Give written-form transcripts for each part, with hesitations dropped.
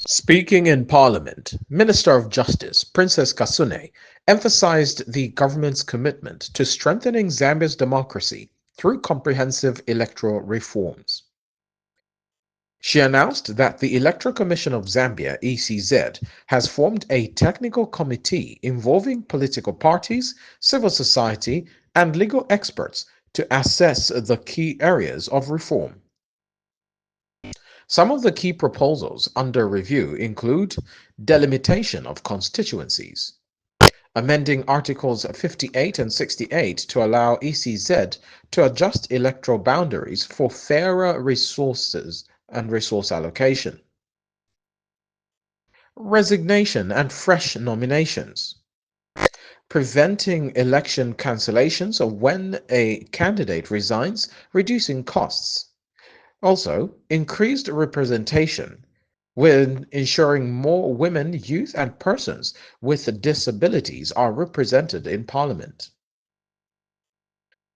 Speaking in Parliament, Minister of Justice Princess Kasune emphasized the government's commitment to strengthening Zambia's democracy through comprehensive electoral reforms. She announced that the Electoral Commission of Zambia, ECZ, has formed a technical committee involving political parties, civil society, and legal experts to assess the key areas of reform. Some of the key proposals under review include delimitation of constituencies, amending Articles 58 and 68 to allow ECZ to adjust electoral boundaries for fairer resources and resource allocation, resignation and fresh nominations, preventing election cancellations when a candidate resigns, reducing costs. Also, increased representation with ensuring more women, youth, and persons with disabilities are represented in Parliament.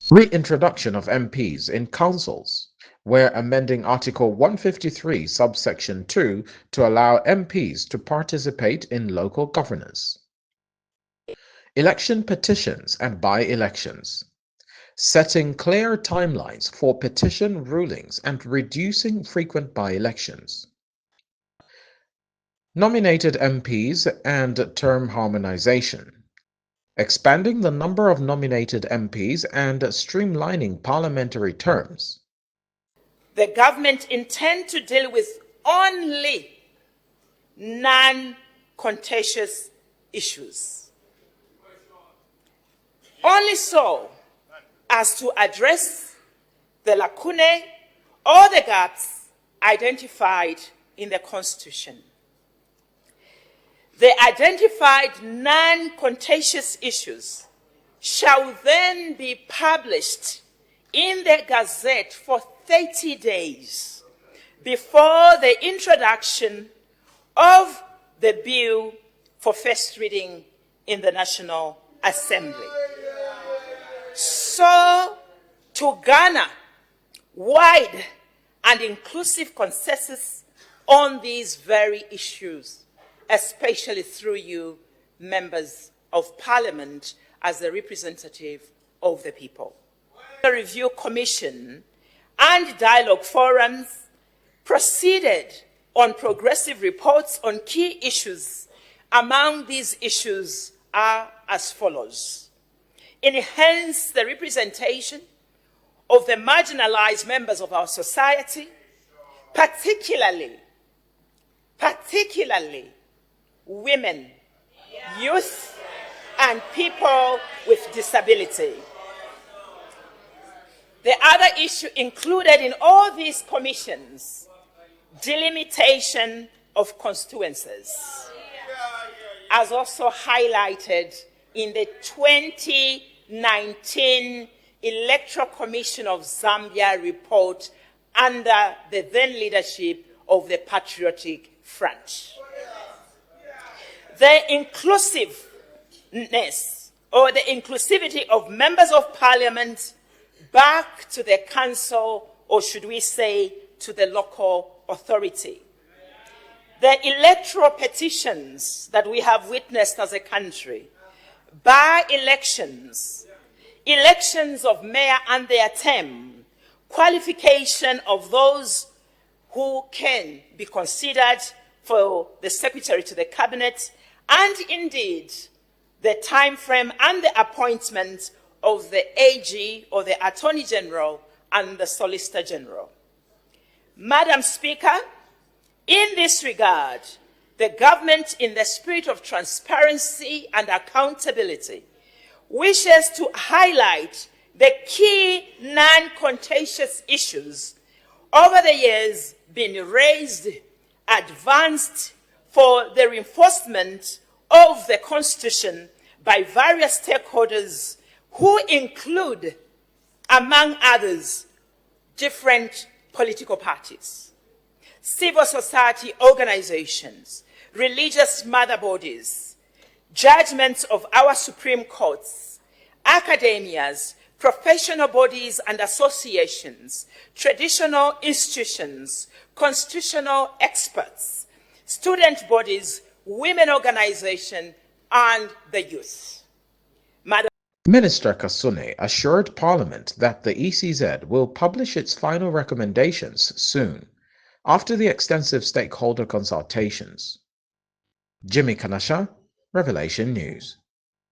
Reintroduction of MPs in councils, where amending Article 153, subsection 2 to allow MPs to participate in local governance. Election petitions and by-elections, setting clear timelines for petition rulings and reducing frequent by-elections. Nominated MPs and term harmonization, expanding the number of nominated MPs and streamlining parliamentary terms. The government intends to deal with only non-contentious issues. Only so as to address the lacunae or the gaps identified in the Constitution. The identified non-contentious issues shall then be published in the Gazette for 30 days before the introduction of the bill for first reading in the National Assembly. So, to garner wide and inclusive consensus on these very issues, especially through you, members of Parliament, as the representative of the people. The Review Commission and dialogue forums proceeded on progressive reports on key issues. Among these issues are as follows: enhance the representation of the marginalized members of our society, particularly women, youth, and people with disability. The other issue included in all these commissions, delimitation of constituencies, as also highlighted in the 2019 Electoral Commission of Zambia report under the then leadership of the Patriotic Front. The inclusiveness or the inclusivity of members of Parliament back to the council, or should we say to the local authority. The electoral petitions that we have witnessed as a country, by-elections, elections of mayor and their term, qualification of those who can be considered for the secretary to the cabinet, and indeed the time frame and the appointment of the AG or the Attorney General and the Solicitor General. Madam Speaker, in this regard, the government, in the spirit of transparency and accountability, wishes to highlight the key non-contentious issues over the years being raised, advanced for the reinforcement of the Constitution by various stakeholders who include, among others, different political parties, civil society organizations, religious mother bodies, judgments of our Supreme Courts, academias, professional bodies and associations, traditional institutions, constitutional experts, student bodies, women organizations, and the youth. Minister Kasune assured Parliament that the ECZ will publish its final recommendations soon, after the extensive stakeholder consultations. Jimmy Kanasha, Revelation News.